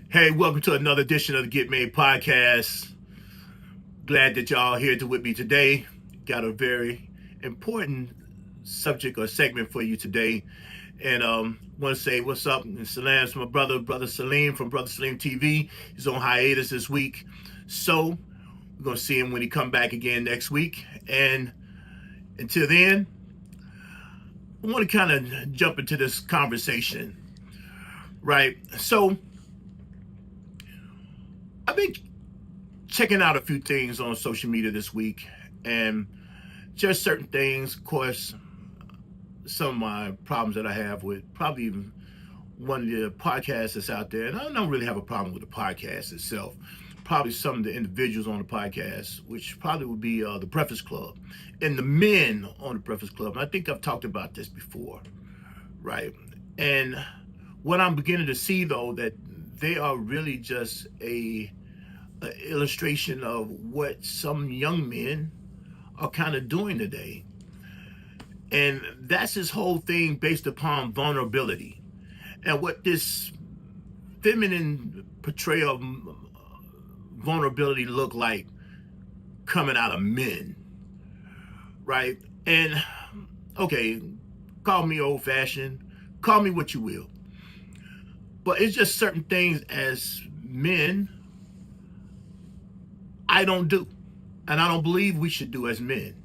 Hey, welcome to another edition of the Get Made podcast. Glad that y'all here with me today. Got a very important subject or segment for you today. And want to say what's up and salams to my brother Salim from Brother Salim TV. He's on hiatus this week. So we're going to see him when he come back again next week. And until then, I want to kind of jump into this conversation, right? So I've been checking out a few things on social media this week, and just certain things. Of course, some of my problems that I have with probably even one of the podcasts that's out there, and I don't really have a problem with the podcast itself. Probably some of the individuals on the podcast, which probably would be the Breakfast Club and the men on the Breakfast Club. And I think I've talked about this before, right? And what I'm beginning to see, though, that they are really just a illustration of what some young men are kind of doing today. And that's his whole thing based upon vulnerability. And what this feminine portrayal of vulnerability look like coming out of men, right? And okay, call me old fashioned, call me what you will. But it's just certain things as men I don't do. And I don't believe we should do as men.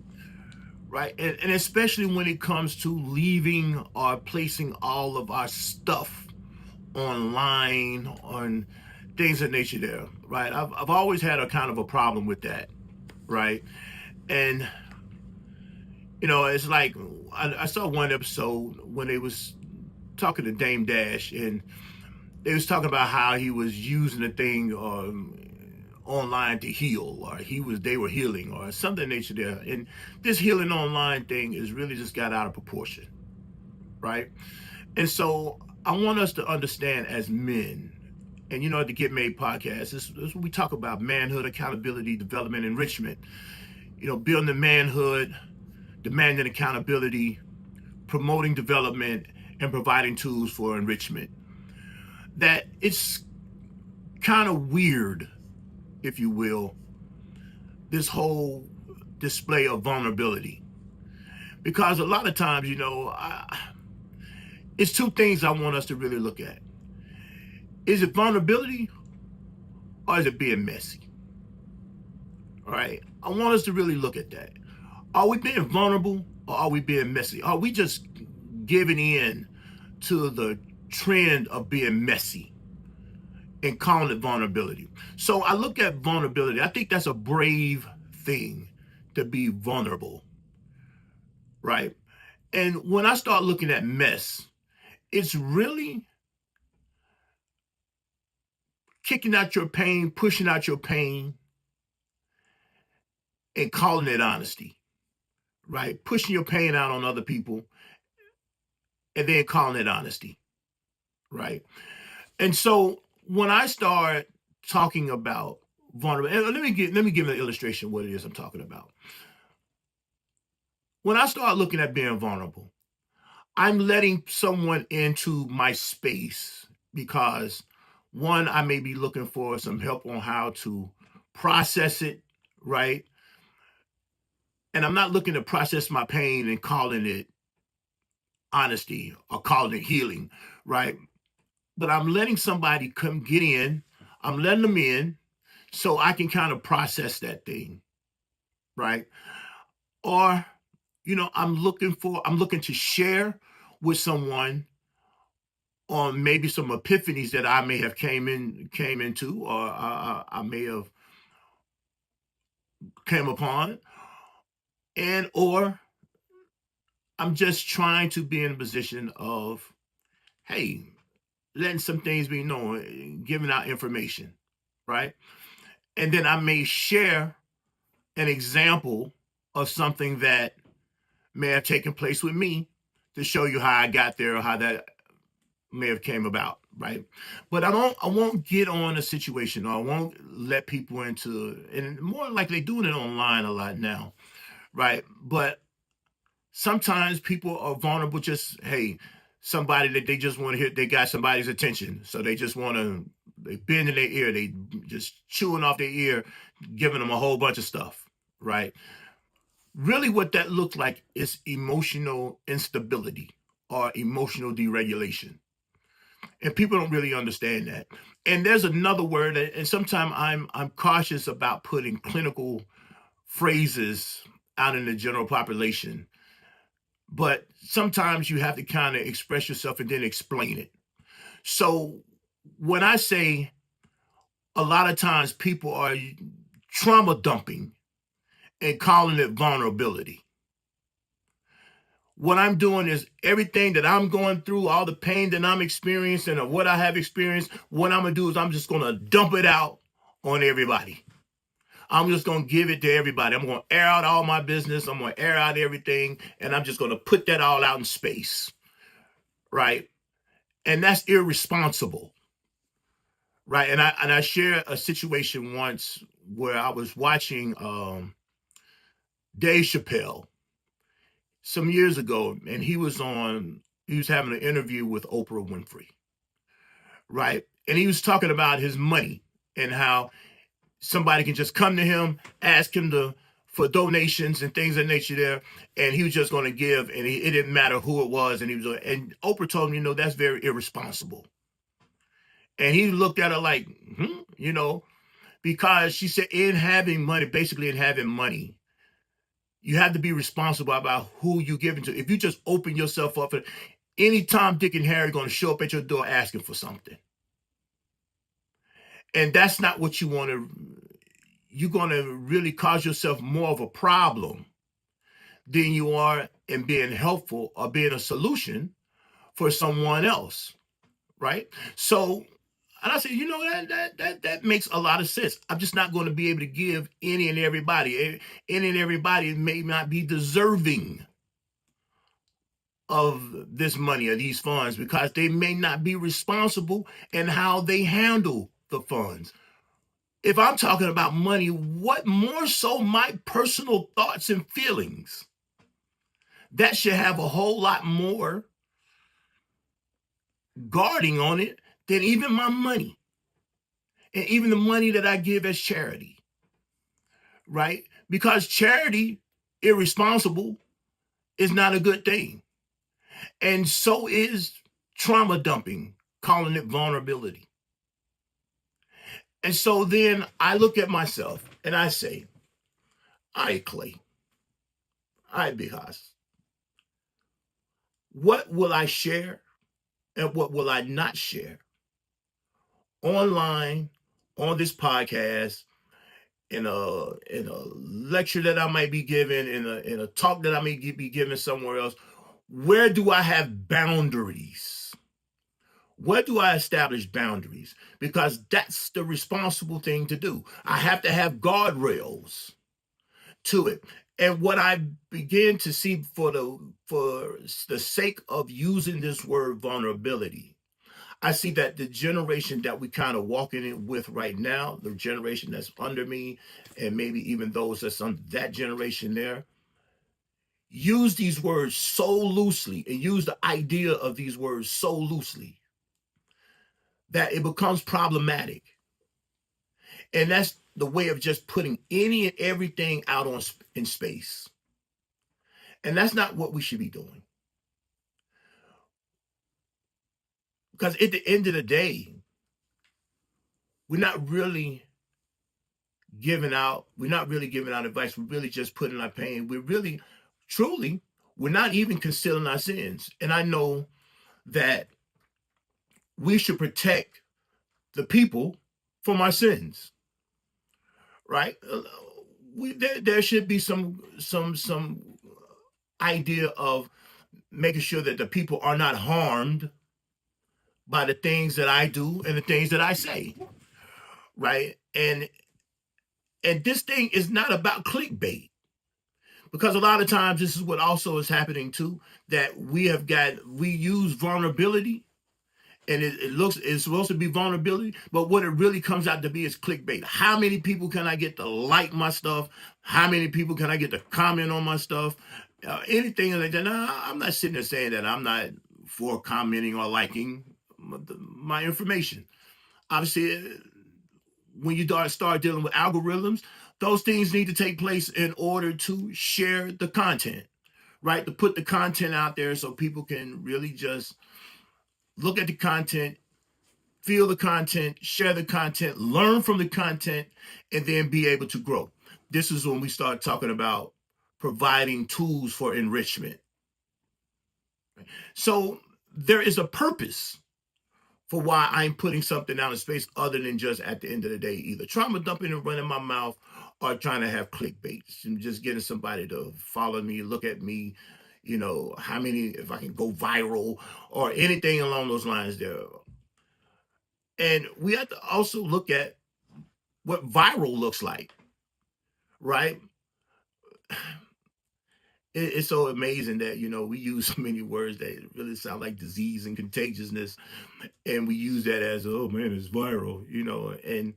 Right? And especially when it comes to leaving or placing all of our stuff online on things of nature there, right? I've always had a kind of a problem with that, right? And, it's like I saw one episode when they was talking to Dame Dash, and they was talking about how he was using the thing online to heal, or they were healing or something of nature there. And this healing online thing is really just got out of proportion, right? And so I want us to understand as men, and the Get Made podcast, this is what we talk about: manhood, accountability, development, enrichment. Building the manhood, demanding accountability, promoting development, and providing tools for enrichment. That it's kind of weird, if you will, this whole display of vulnerability. Because a lot of times, it's two things I want us to really look at. Is it vulnerability or is it being messy? All right. I want us to really look at that. Are we being vulnerable or are we being messy? Are we just giving in to the trend of being messy and calling it vulnerability? So I look at vulnerability. I think that's a brave thing, to be vulnerable, right? And when I start looking at mess, it's really kicking out your pain, pushing out your pain, and calling it honesty, right? Pushing your pain out on other people and then calling it honesty, right? And so when I start talking about vulnerable, and let me give an illustration of what it is I'm talking about. When I start looking at being vulnerable, I'm letting someone into my space because, one, I may be looking for some help on how to process it, right? And I'm not looking to process my pain and calling it honesty or calling it healing, right? But I'm letting somebody come get in. I'm letting them in so I can kind of process that thing, right? Or, I'm looking to share with someone on maybe some epiphanies that I may have came into, or I may have came upon, and or I'm just trying to be in a position of, hey, letting some things be known, giving out information, right? And then I may share an example of something that may have taken place with me to show you how I got there or how that may have came about, right? But I won't get on a situation, or I won't let people into, and more like they're doing it online a lot now, right? But sometimes people are vulnerable, just, hey, somebody that they just want to hit, they got somebody's attention, so they just want to They bend in their ear. They just chewing off their ear, giving them a whole bunch of stuff, right? Really what that looks like is emotional instability or emotional deregulation. And people don't really understand that. And there's another word, and sometimes I'm cautious about putting clinical phrases out in the general population, but sometimes you have to kind of express yourself and then explain it. So when I say a lot of times people are trauma dumping and calling it vulnerability, what I'm doing is everything that I'm going through, all the pain that I'm experiencing or what I have experienced, what I'm going to do is I'm just going to dump it out on everybody. I'm just going to give it to everybody. I'm going to air out all my business. I'm going to air out everything. And I'm just going to put that all out in space. Right. And that's irresponsible. Right. And I shared a situation once where I was watching Dave Chappelle some years ago, and he was having an interview with Oprah Winfrey, right? And he was talking about his money and how somebody can just come to him, ask him for donations and things of that nature there, and he was just going to give, and it didn't matter who it was, and Oprah told him, that's very irresponsible. And he looked at her like, because she said in having money, basically in having money, you have to be responsible about who you give it to. If you just open yourself up, any Tom, Dick, and Harry going to show up at your door asking for something. And that's not what you want to. You're going to really cause yourself more of a problem than you are in being helpful or being a solution for someone else, right? So, and I said, that makes a lot of sense. I'm just not going to be able to give any and everybody. Any and everybody may not be deserving of this money or these funds because they may not be responsible in how they handle the funds. If I'm talking about money, what more so my personal thoughts and feelings? That should have a whole lot more guarding on it than even my money and even the money that I give as charity, right? Because charity, irresponsible, is not a good thing. And so is trauma dumping, calling it vulnerability. And so then I look at myself and I say, all right, Clay, all right, Big Hoss, what will I share and what will I not share online, on this podcast, in a lecture that I might be giving, in a talk that I may be giving somewhere else? Where do I have boundaries? Where do I establish boundaries? Because that's the responsible thing to do. I have to have guardrails to it. And what I begin to see for the sake of using this word vulnerability, I see that the generation that we kind of walking in with right now, the generation that's under me, and maybe even those that's on that generation there, use these words so loosely and use the idea of these words so loosely that it becomes problematic. And that's the way of just putting any and everything out in space. And that's not what we should be doing. Because at the end of the day, we're not really giving out advice. We're really just putting our pain. We're really, truly, we're not even concealing our sins. And I know that we should protect the people from our sins, right? There should be some idea of making sure that the people are not harmed by the things that I do and the things that I say, right? And this thing is not about clickbait, because a lot of times this is what also is happening too, that we use vulnerability, and it's supposed to be vulnerability, but what it really comes out to be is clickbait. How many people can I get to like my stuff? How many people can I get to comment on my stuff? Anything like that. Now, I'm not sitting there saying that I'm not for commenting or liking my information. Obviously, when you start dealing with algorithms, those things need to take place in order to share the content, right? To put the content out there so people can really just look at the content, feel the content, share the content, learn from the content, and then be able to grow. This is when we start talking about providing tools for enrichment. So there is a purpose for why I'm putting something out in space other than just at the end of the day, either trauma dumping and running my mouth or trying to have clickbait and just getting somebody to follow me, look at me, how many, if I can go viral or anything along those lines there. And we have to also look at what viral looks like, right? It's so amazing that, we use so many words that really sound like disease and contagiousness. And we use that as, oh man, it's viral, and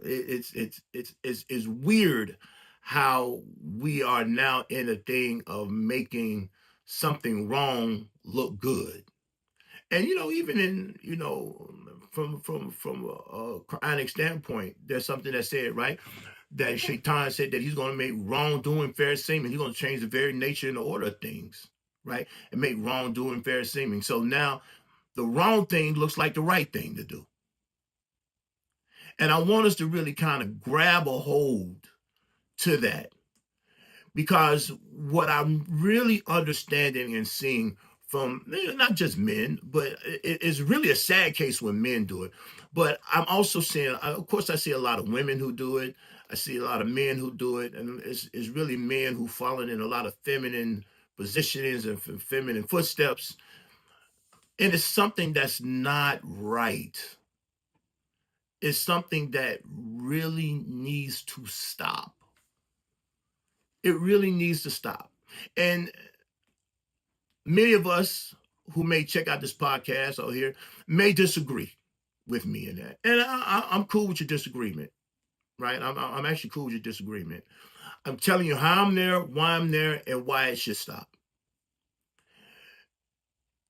it's weird how we are now in a thing of making something wrong look good. And even in from a Quranic standpoint, there's something that said, right, that Shaitan said that he's going to make wrongdoing fair seeming. He's going to change the very nature and the order of things, right, and make wrongdoing fair seeming. So now the wrong thing looks like the right thing to do. And I want us to really kind of grab a hold to that, because what I'm really understanding and seeing from not just men, but it's really a sad case when men do it. But I'm also seeing, of course, I see a lot of women who do it. I see a lot of men who do it. And it's really men who fallen in a lot of feminine positionings and feminine footsteps. And it's something that's not right. It's something that really needs to stop. It really needs to stop. And many of us who may check out this podcast out here may disagree with me in that. And I'm cool with your disagreement, right? I'm actually cool with your disagreement. I'm telling you how I'm there, why I'm there, and why it should stop.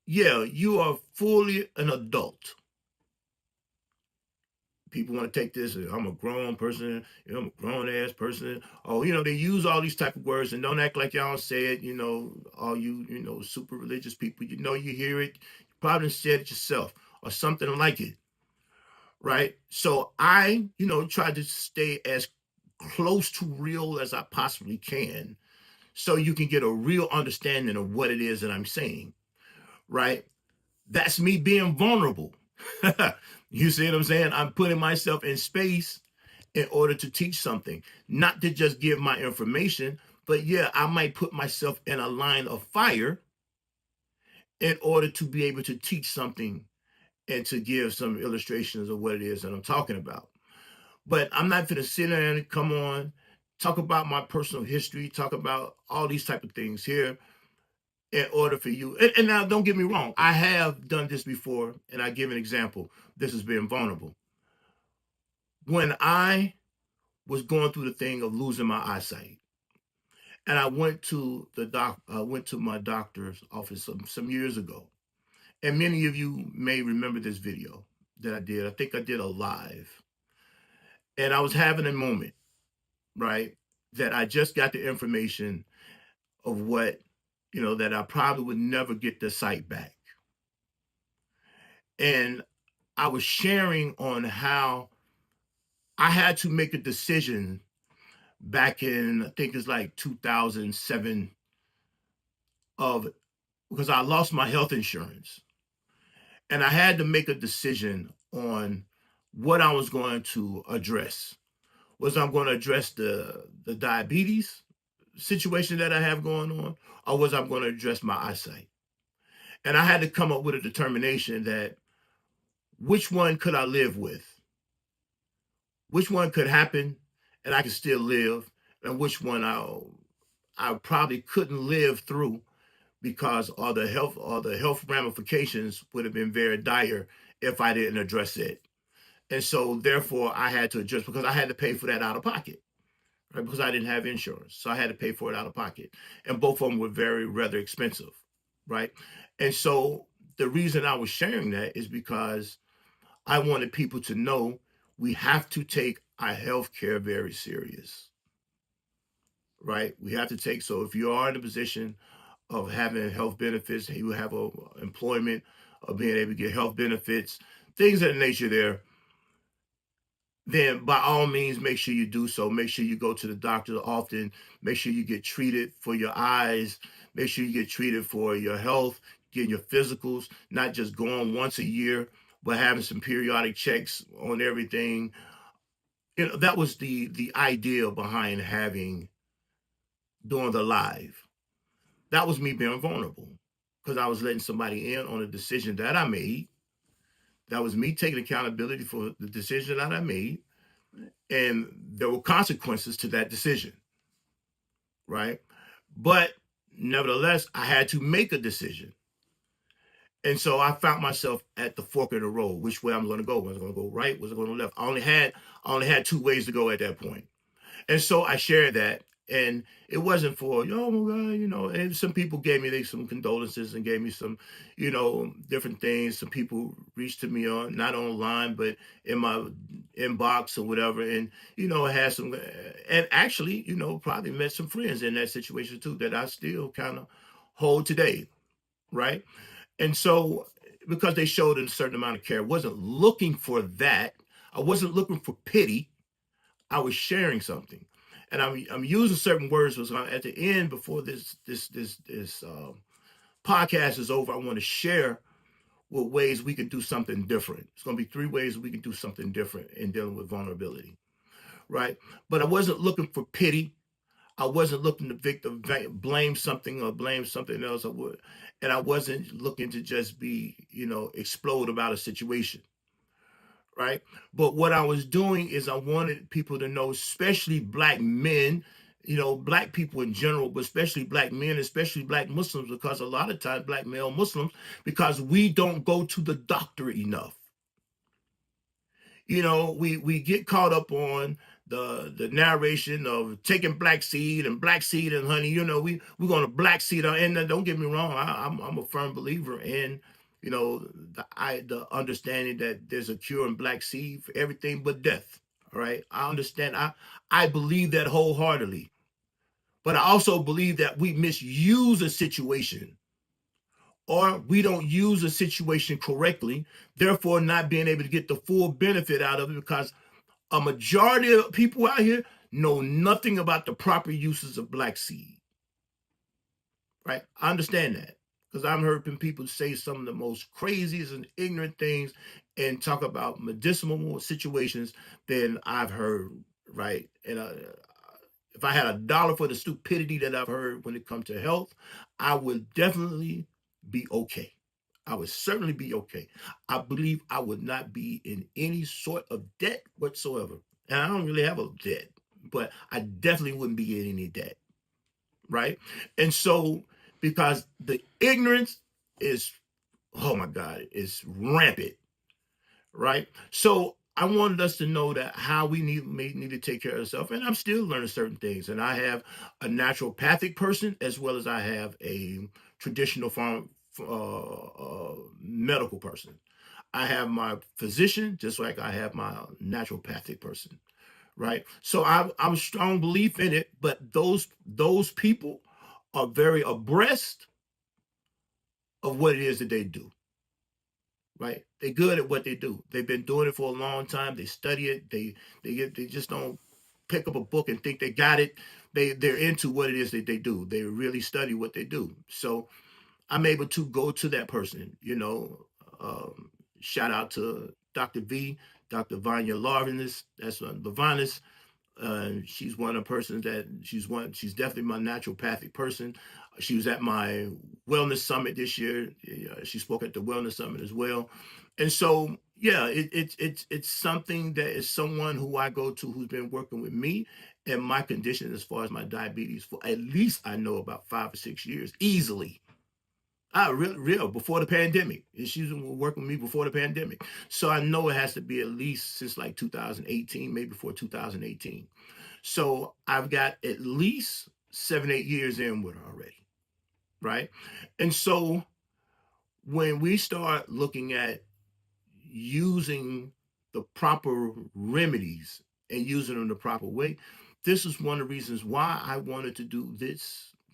Yeah, you are fully an adult. People want to take this, I'm a grown person, I'm a grown ass person. Oh, they use all these type of words, and don't act like y'all say it, all you, super religious people, you hear it, you probably said it yourself or something like it, right? So I, try to stay as close to real as I possibly can so you can get a real understanding of what it is that I'm saying, right? That's me being vulnerable. You see what I'm saying? I'm putting myself in space in order to teach something, not to just give my information, but yeah, I might put myself in a line of fire in order to be able to teach something and to give some illustrations of what it is that I'm talking about. But I'm not going to sit there and come on, talk about my personal history, talk about all these type of things here in order for you. And now, don't get me wrong. I have done this before, and I give an example. This is being vulnerable. When I was going through the thing of losing my eyesight, and I went to my doctor's office some years ago, and many of you may remember this video that I did. I think I did a live, and I was having a moment, right, that I just got the information of what, that I probably would never get the sight back. And I was sharing on how I had to make a decision back in, I think it's like 2007, of because I lost my health insurance. And I had to make a decision on what I was going to address. Was I'm going to address the diabetes situation that I have going on, or was I going to address my eyesight? And I had to come up with a determination that which one could I live with? Which one could happen and I could still live, and which one I probably couldn't live through because all the health ramifications would have been very dire if I didn't address it. And so therefore I had to adjust because I had to pay for that out of pocket, right? Because I didn't have insurance. So I had to pay for it out of pocket. And both of them were very rather expensive, right? And so the reason I was sharing that is because I wanted people to know we have to take our health care very serious, right? We have to take, so if you are in a position of having health benefits, you have a employment, of being able to get health benefits, things of that nature there, then by all means, make sure you do so. Make sure you go to the doctor often. Make sure you get treated for your eyes. Make sure you get treated for your health, getting your physicals, not just going once a year, but having some periodic checks on everything. You know, that was the idea behind having doing the live. That was me being vulnerable because I was letting somebody in on a decision that I made. That was me taking accountability for the decision that I made, and there were consequences to that decision, right? But nevertheless, I had to make a decision. And so I found myself at the fork of the road, which way I'm going to go. Was I going to go right? Was I going to go left? I only had two ways to go at that point. And so I shared that. And it wasn't for, oh my God, and some people gave me some condolences and gave me some, different things. Some people reached to me on, not online, but in my inbox or whatever. And, had some, and actually, probably met some friends in that situation too that I still kind of hold today. Right. And so, because they showed a certain amount of care, I wasn't looking for that. I wasn't looking for pity. I was sharing something, and I'm using certain words. Was at the end before this podcast is over. I want to share what ways we can do something different. It's going to be three ways we can do something different in dealing with vulnerability, right? But I wasn't looking for pity. I wasn't looking to blame something or blame something else. And I wasn't looking to just be, explode about a situation, right? But what I was doing is I wanted people to know, especially black men, black people in general, but especially black men, especially black Muslims, because a lot of times black male Muslims, because we don't go to the doctor enough. We get caught up on the narration of taking black seed and honey. We're gonna black seed, and don't get me wrong, I'm a firm believer in the understanding that there's a cure in black seed for everything but death. All right, I understand. I believe that wholeheartedly, but I also believe that we misuse a situation or we don't use a situation correctly, therefore not being able to get the full benefit out of it because a majority of people out here know nothing about the proper uses of black seed, right? I understand that because I've heard people say some of the most craziest and ignorant things and talk about medicinal situations than I've heard, right? And if I had a dollar for the stupidity that I've heard when it comes to health, I would definitely be okay. I would certainly be okay. I believe I would not be in any sort of debt whatsoever. And I don't really have a debt, but I definitely wouldn't be in any debt, right? And so, because the ignorance is, oh my God, is rampant, right? So I wanted us to know that how we need to take care of ourselves, and I'm still learning certain things. And I have a naturopathic person as well as I have a traditional medical person. I have my physician just like I have my naturopathic person, right? So I'm a strong belief in it, but those people are very abreast of what it is that they do, right? They're good at what they do. They've been doing it for a long time. They study it. They just don't pick up a book and think they got it. They're into what it is that they do. They really study what they do. So I'm able to go to that person. Shout out to Dr. V, Dr. Vanya Larvinis. That's Lavinis. She's one of the persons that she's definitely my naturopathic person. She was at my wellness summit this year. She spoke at the wellness summit as well. And so, yeah, it's something that is someone who I go to who's been working with me and my condition as far as my diabetes for at least I know about 5 or 6 years easily. Real before the pandemic. She was working with me before the pandemic. So I know it has to be at least since like 2018, maybe before 2018. So I've got at least 7, 8 years in with her already, right? And so when we start looking at, using the proper remedies and using them the proper way. This is one of the reasons why I wanted to do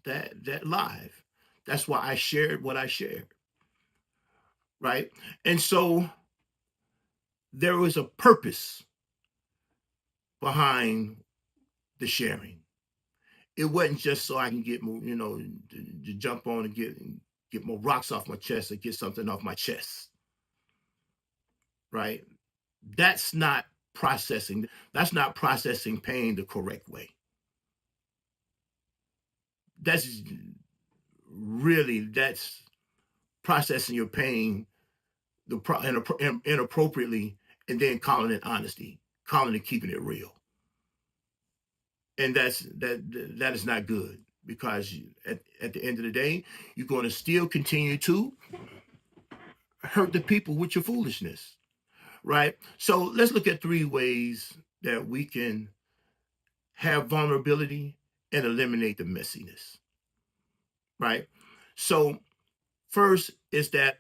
that live. That's why I shared what I shared, right? And so there was a purpose behind the sharing. It wasn't just so I can get more, to jump on and get more rocks off my chest or get something off my chest, right? That's not processing. That's not processing pain the correct way. That's that's processing your pain inappropriately, and then calling it honesty, calling it keeping it real, and that is not good because at the end of the day, you're going to still continue to hurt the people with your foolishness, right? So let's look at three ways that we can have vulnerability and eliminate the messiness, right? So first is that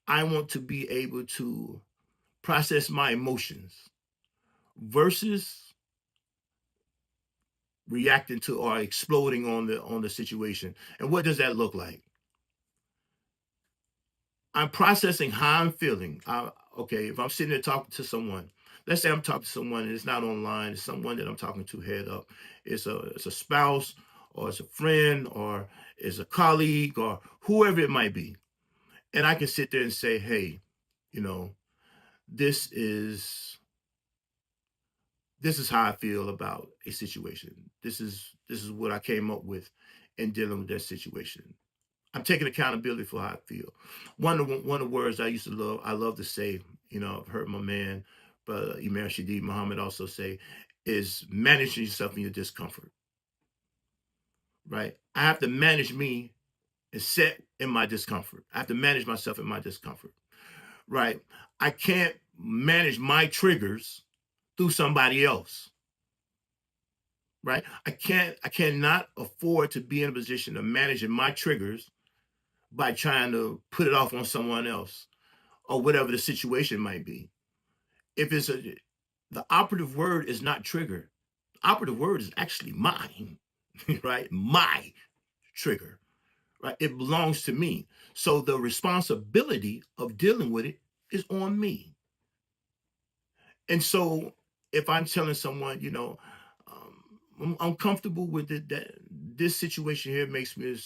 I want to be able to process my emotions versus reacting to or exploding on the situation. And what does that look like? I'm processing how I'm feeling. Okay, if I'm sitting there talking to someone, let's say I'm talking to someone and it's not online, it's someone that I'm talking to head up. It's a spouse or it's a friend or it's a colleague or whoever it might be. And I can sit there and say, hey, you know, this is this is how I feel about a situation. This is what I came up with in dealing with that situation. I'm taking accountability for how I feel. One of the words I love to say, I've heard my man, brother Imam Shadid Muhammad also say, is managing yourself in your discomfort. Right? I have to manage me and set in my discomfort. I have to manage myself in my discomfort. Right? I can't manage my triggers through somebody else. Right? I cannot afford to be in a position of managing my triggers by trying to put it off on someone else or whatever the situation might be. If the operative word is not trigger, the operative word is actually mine, right? My trigger, right? It belongs to me. So the responsibility of dealing with it is on me. And so if I'm telling someone, I'm comfortable with it, that this situation here makes me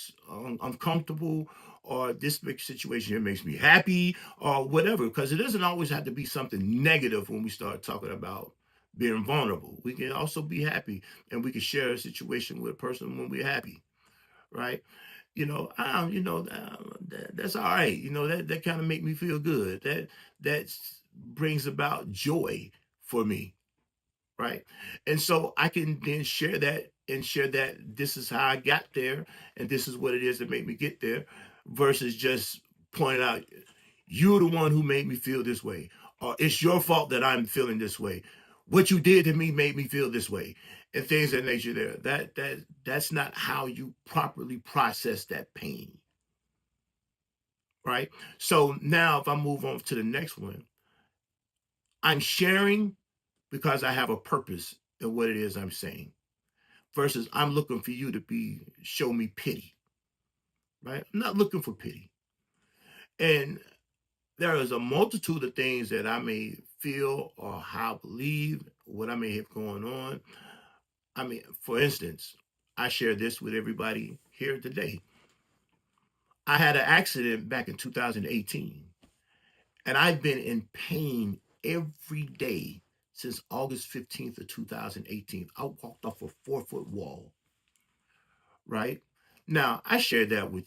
uncomfortable, or this big situation here makes me happy, or whatever, because it doesn't always have to be something negative when we start talking about being vulnerable. We can also be happy, and we can share a situation with a person when we're happy, right? That's all right. That kind of make me feel good. That brings about joy for me, right? And so I can then share that and share that this is how I got there and this is what it is that made me get there, versus just pointing out you're the one who made me feel this way, or it's your fault that I'm feeling this way. What you did to me made me feel this way, and things of that nature. There, that's not how you properly process that pain, right? So now, if I move on to the next one, I'm sharing because I have a purpose in what it is I'm saying, versus I'm looking for you to show me pity, right? I'm not looking for pity. And there is a multitude of things that I may feel or how I believe, what I may have going on. I mean, for instance, I share this with everybody here today. I had an accident back in 2018, and I've been in pain every day since August 15th of 2018. I walked off a 4-foot wall, right? Now I shared that with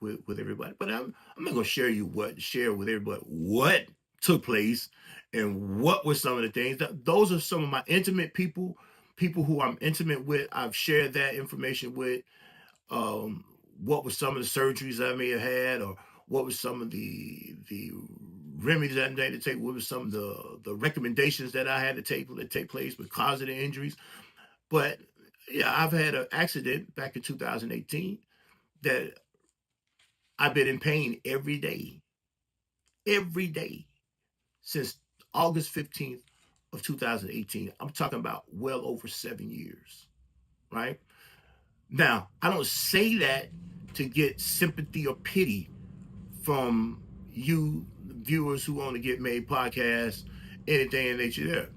with everybody, but I'm not gonna share with everybody what took place and what were some of the things. Those are some of my intimate people who I'm intimate with. I've shared that information with. Um, what were some of the surgeries I may have had, or what were some of the remedies that I had to take? What were some of the recommendations that I had to take place because of the injuries? But yeah, I've had an accident back in 2018 that I've been in pain every day since August 15th of 2018. I'm talking about well over 7 years, right? Now, I don't say that to get sympathy or pity from you viewers who want to get made podcasts, anything in nature there.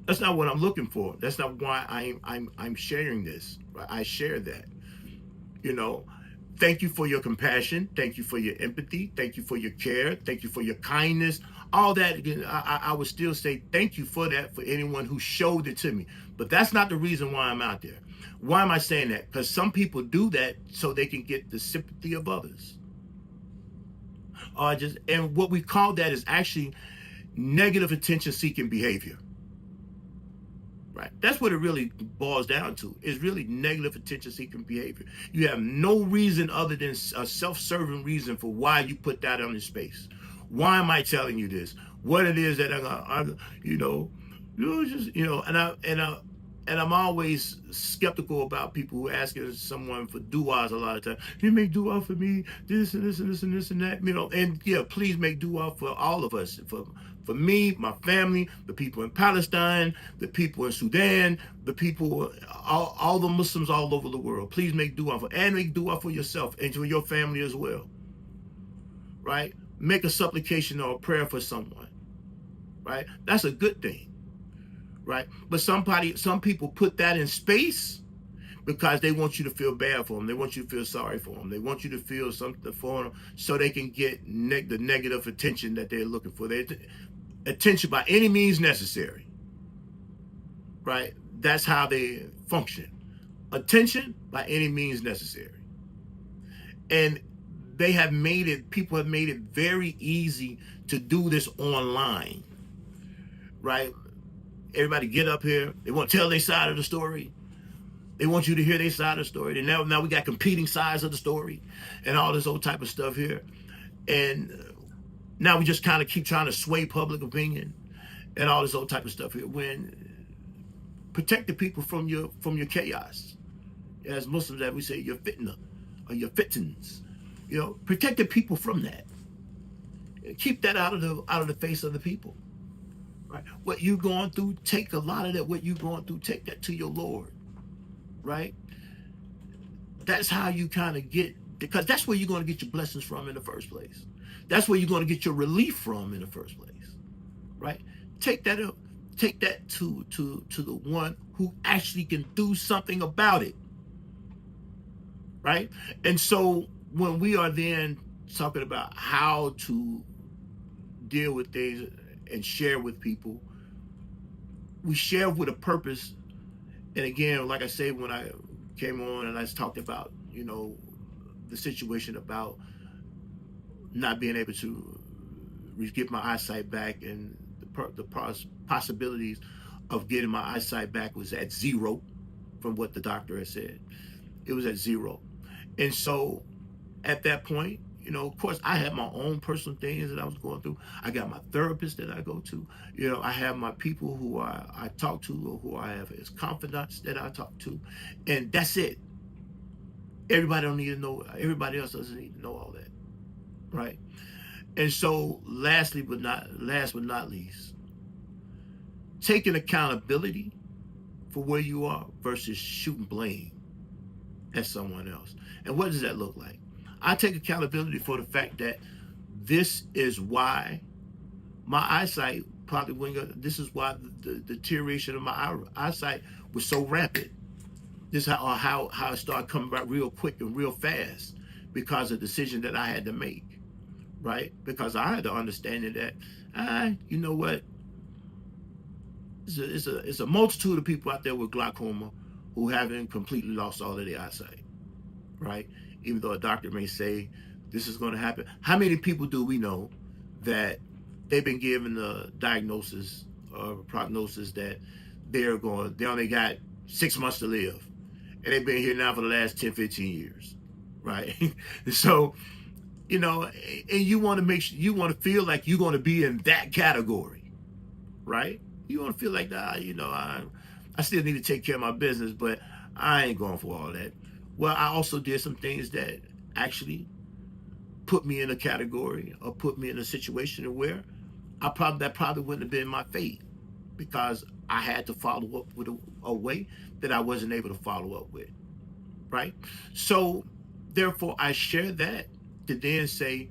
That's not what I'm looking for. That's not why I'm sharing this. Right? I share that. You know, thank you for your compassion. Thank you for your empathy. Thank you for your care. Thank you for your kindness. All that, I would still say thank you for that for anyone who showed it to me. But that's not the reason why I'm out there. Why am I saying that? Because some people do that so they can get the sympathy of others. And what we call that is actually negative attention seeking behavior. Right. That's what it really boils down to. Is really negative attention-seeking behavior. You have no reason other than a self-serving reason for why you put that on the space. Why am I telling you this? What it is that you know, and I'm always skeptical about people who asking someone for du'as a lot of times. You make du'a for me, this and this and this and this and that, and yeah, please make du'a for all of us, for me, my family, the people in Palestine, the people in Sudan, the people, all the Muslims all over the world. Please make du'a and make du'a for yourself and for your family as well, right? Make a supplication or a prayer for someone, right? That's a good thing. Right? But some people put that in space because they want you to feel bad for them. They want you to feel sorry for them. They want you to feel something for them so they can get the negative attention that they're looking for. Attention by any means necessary. Right? That's how they function. Attention by any means necessary. And people have made it very easy to do this online. Right? Everybody get up here. They want to tell their side of the story. They want you to hear their side of the story. And now we got competing sides of the story and all this old type of stuff here. And now we just kind of keep trying to sway public opinion and all this old type of stuff here. When protect the people from your chaos. As Muslims, that we say your fitna or your fitins. Protect the people from that. Keep that out of the face of the people. Right? What you going through, take a lot of that. What you going through, take that to your Lord. Right? That's how you kind of get, because that's where you're going to get your blessings from in the first place. That's where you're going to get your relief from in the first place. Right? Take that up. Take that to the one who actually can do something about it. Right? And so when we are then talking about how to deal with things and share with people, we share with a purpose. And again, like I say, when I came on and I talked about, the situation about not being able to get my eyesight back, and the possibilities of getting my eyesight back was at zero from what the doctor had said. It was at zero. And so at that point, of course, I had my own personal things that I was going through. I got my therapist that I go to. I have my people who I talk to, or who I have as confidants that I talk to. And that's it. Everybody don't need to know. Everybody else doesn't need to know all that. Right? And so last but not least, taking accountability for where you are versus shooting blame at someone else. And what does that look like? I take accountability for the fact that this is why my eyesight probably went. This is why the deterioration of my eyesight was so rapid. This is how it started coming back real quick and real fast, because of the decision that I had to make, right? Because I had the understanding that, you know what? It's a multitude of people out there with glaucoma who haven't completely lost all of their eyesight, right? Even though a doctor may say this is going to happen. How many people do we know that they've been given the diagnosis or prognosis that they only got 6 months to live, and they've been here now for the last 10, 15 years, right? So, and you want to make sure, you want to feel like you're going to be in that category, right? You want to feel like, I still need to take care of my business, but I ain't going for all that. Well, I also did some things that actually put me in a category or put me in a situation where that probably wouldn't have been my fate, because I had to follow up with a way that I wasn't able to follow up with, right? So therefore I share that to then say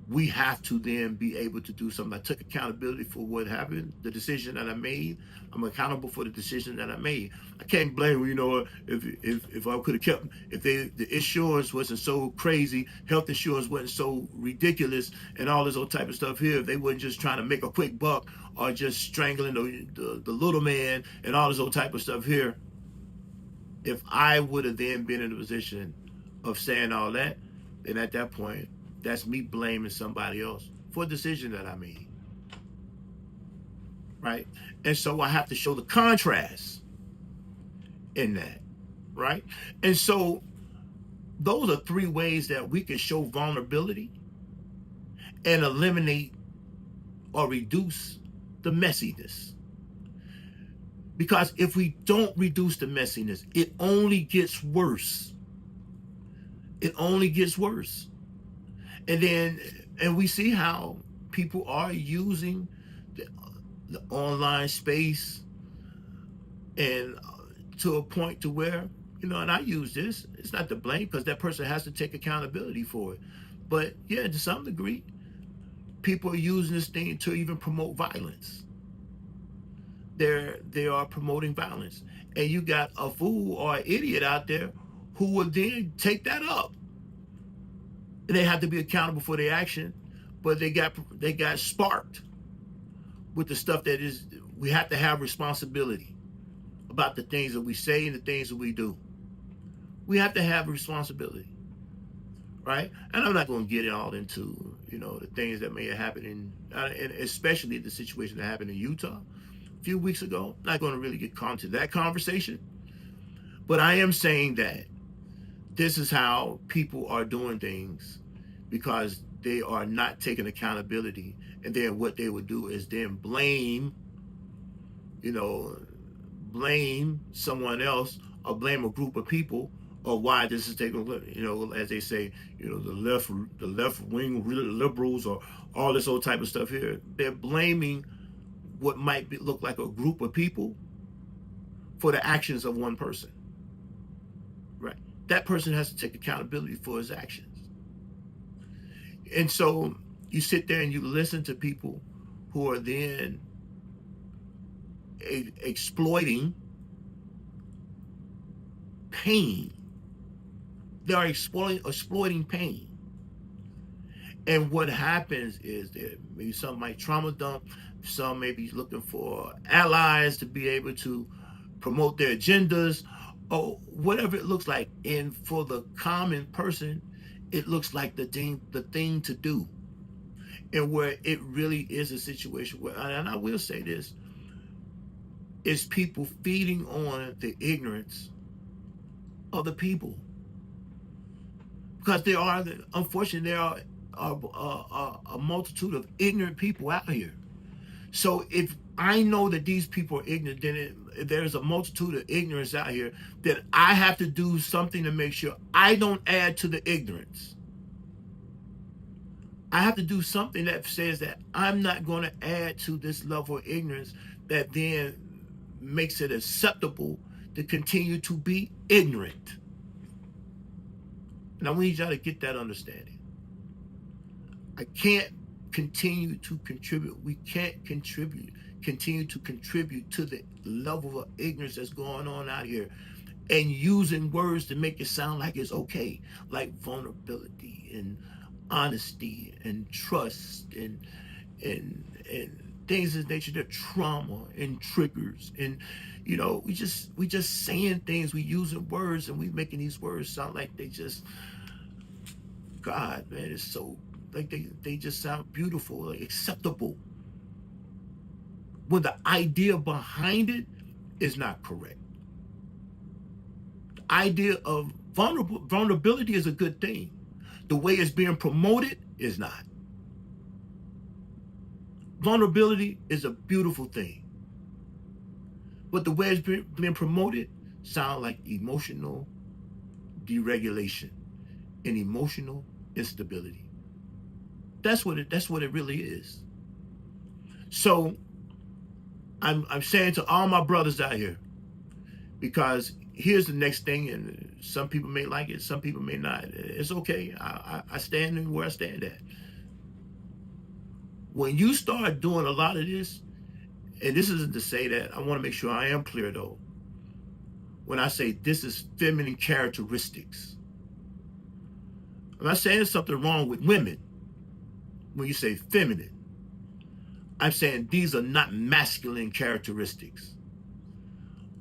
we have to then be able to do something. I took accountability for what happened, the decision that I made. I'm accountable for the decision that I made. I can't blame, if I could have kept, if the insurance wasn't so crazy, health insurance wasn't so ridiculous, and all this old type of stuff here, if they weren't just trying to make a quick buck or just strangling the little man and all this old type of stuff here, if I would have then been in a position of saying all that, then at that point, that's me blaming somebody else for a decision that I made, right? And so I have to show the contrast in that, right? And so those are three ways that we can show vulnerability and eliminate or reduce the messiness. Because if we don't reduce the messiness, it only gets worse. It only gets worse. And we see how people are using the online space, and to a point to where, and I use this, it's not to blame, because that person has to take accountability for it. But yeah, to some degree, people are using this thing to even promote violence. They are promoting violence. And you got a fool or an idiot out there who will then take that up. And they have to be accountable for their action, but they got sparked with the stuff that is, we have to have responsibility about the things that we say and the things that we do. We have to have responsibility, right? And I'm not going to get it all into, the things that may have happened and especially the situation that happened in Utah a few weeks ago. I'm not going to really get caught into that conversation, but I am saying that this is how people are doing things because they are not taking accountability, and then what they would do is then you know, blame someone else or blame a group of people or why this is taking, as they say, the left wing liberals or all this old type of stuff here. They're blaming what look like a group of people for the actions of one person, right? That person has to take accountability for his actions. And so you sit there and you listen to people who are then exploiting pain. They are exploiting pain. And what happens is that maybe some might trauma dump, some may be looking for allies to be able to promote their agendas, or whatever it looks like. And for the common person, it looks like the thing to do. And where it really is a situation where, and I will say this, is people feeding on the ignorance of the people. Because unfortunately, there are a multitude of ignorant people out here. So if I know that these people are ignorant, then there's a multitude of ignorance out here, that I have to do something to make sure I don't add to the ignorance. I have to do something that says that I'm not going to add to this level of ignorance that then makes it acceptable to continue to be ignorant. And I need y'all to get that understanding. I can't continue to contribute. We can't continue to contribute to the level of ignorance that's going on out here, and using words to make it sound like it's okay, like vulnerability and honesty and trust and things of nature, that trauma and triggers, and we just saying things, we using words, and we making these words sound like they just, God, man, it's so like they just sound beautiful, like acceptable, when the idea behind it is not correct. The idea of vulnerability is a good thing. The way it's being promoted is not. Vulnerability is a beautiful thing, but the way it's being promoted sound like emotional deregulation and emotional instability. That's what it really is. So I'm saying to all my brothers out here, because here's the next thing, and some people may like it, some people may not. It's okay. I stand in where I stand at. When you start doing a lot of this, and this isn't to say that, I want to make sure I am clear though. When I say this is feminine characteristics, I'm not saying there's something wrong with women when you say feminine. I'm saying these are not masculine characteristics,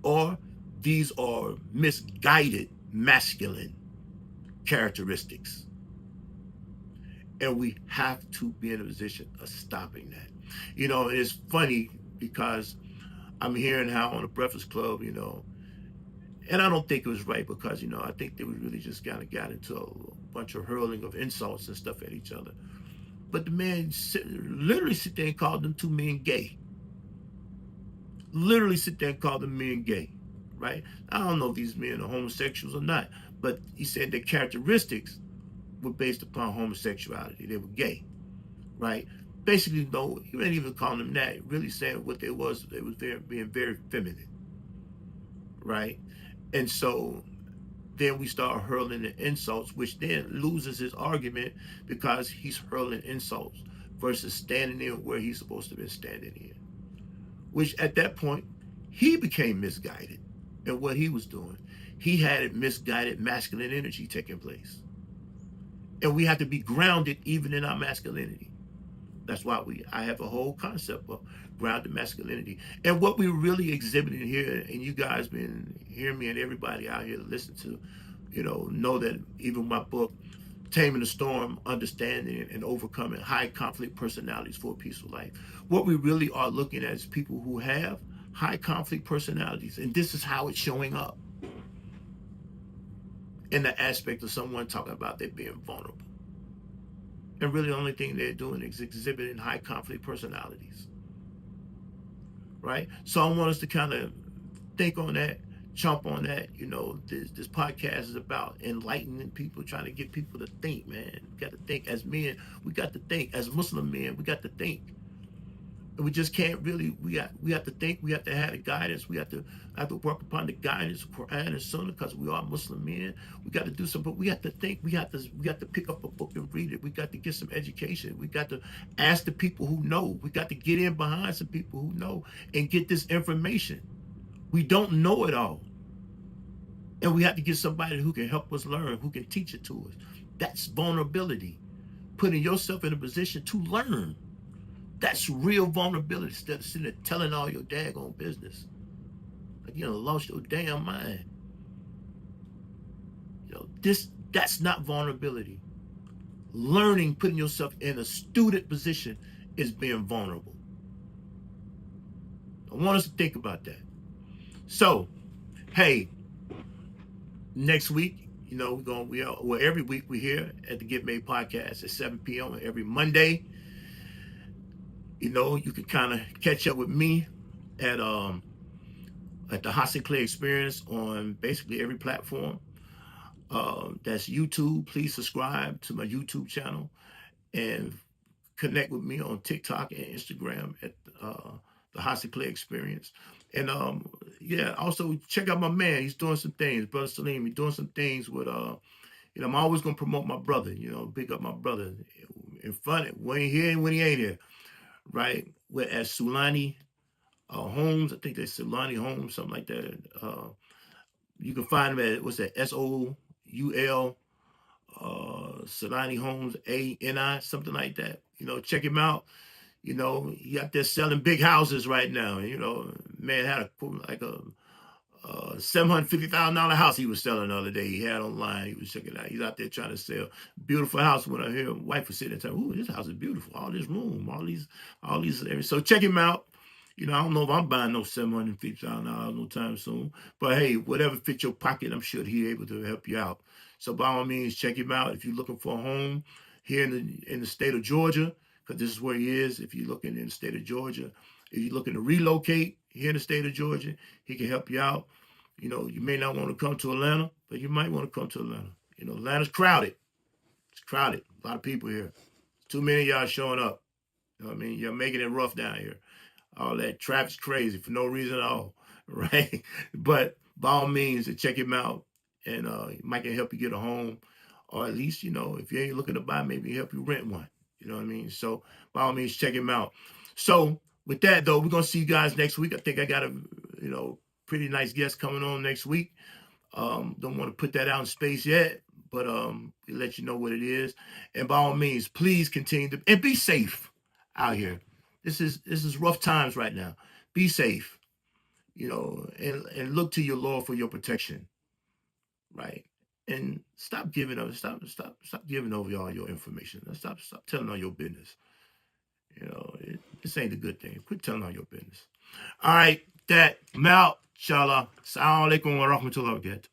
or these are misguided masculine characteristics. And we have to be in a position of stopping that. It's funny because I'm hearing how on the Breakfast Club, and I don't think it was right because, I think they really just kind of got into a bunch of hurling of insults and stuff at each other. But the man literally sit there and called them two men gay. Literally sit there and call them men gay, right? I don't know if these men are homosexuals or not, but he said their characteristics were based upon homosexuality. They were gay, right? Basically, no, you ain't even calling them that. Really saying what they was being very feminine, right? And so then we start hurling the insults, which then loses his argument because he's hurling insults versus standing in where he's supposed to be standing in. Which at that point, he became misguided in what he was doing. He had misguided masculine energy taking place. And we have to be grounded even in our masculinity. That's why I have a whole concept of grounded masculinity. And what we're really exhibiting here, and you guys been hearing me and everybody out here listen to, know that even my book, Taming the Storm, Understanding and Overcoming High Conflict Personalities for a Peaceful Life. What we really are looking at is people who have high conflict personalities. And this is how it's showing up in the aspect of someone talking about they being vulnerable. And really the only thing they're doing is exhibiting high conflict personalities. Right? So I want us to kind of think on that, jump on that. This podcast is about enlightening people, trying to get people to think, man. We got to think as men. We got to think as Muslim men. We got to think. And we just can't really. We have to think. We have to have the guidance. We have to work upon the guidance of Quran and Sunnah because we are Muslim men. We got to do something. But we have to think. We have to pick up a book and read it. We got to get some education. We got to ask the people who know. We got to get in behind some people who know and get this information. We don't know it all. And we have to get somebody who can help us learn, who can teach it to us. That's vulnerability. Putting yourself in a position to learn. That's real vulnerability instead of sitting there telling all your daggone business. Like you lost your damn mind. That's not vulnerability. Learning, putting yourself in a student position is being vulnerable. I want us to think about that. So, hey, next week, every week we're here at the Get Made podcast at 7 p.m. every Monday. You can kind of catch up with me at the Hot Sinclair Experience on basically every platform. That's YouTube. Please subscribe to my YouTube channel and connect with me on TikTok and Instagram at the Hot Sinclair Experience. And also check out my man. He's doing some things, Brother Salim. He's doing some things with I'm always gonna promote my brother. Pick up my brother in front when he here and when he ain't here, right? We're at Sulani Homes. I think that's Sulani Homes, something like that. You can find him at, what's that? SOUL Sulani Homes ANI, something like that. Check him out. He out there selling big houses right now. Man had a $750,000 house he was selling the other day. He had online. He was checking it out. He's out there trying to sell beautiful house. When I hear wife was sitting there, "Ooh, this house is beautiful. All this room, all these areas." So check him out. I don't know if I'm buying no $750,000 no time soon. But hey, whatever fits your pocket, I'm sure he's able to help you out. So by all means, check him out if you're looking for a home here in the state of Georgia, because this is where he is. If you're looking in the state of Georgia, if you're looking to relocate here in the state of Georgia, he can help you out. You may not want to come to Atlanta, but you might want to come to Atlanta. Atlanta's crowded. It's crowded. A lot of people here. Too many of y'all showing up. You know what I mean? You're making it rough down here. All that traffic's crazy for no reason at all, right? But by all means, check him out, and he might can help you get a home, or at least if you ain't looking to buy, maybe help you rent one. You know what I mean? So by all means, check him out. So with that though, we're gonna see you guys next week. I think I got a pretty nice guest coming on next week. Don't want to put that out in space yet, but we'll let you know what it is. And by all means, please continue to and be safe out here. This is rough times right now. Be safe, and look to your Lord for your protection, right? And stop giving up. Stop giving over all your information. Stop telling all your business. This ain't a good thing. Quit telling all your business. All right, that I'm out. Inshallah. Assalamu alaikum wa rahmatullahi wa barakatuh.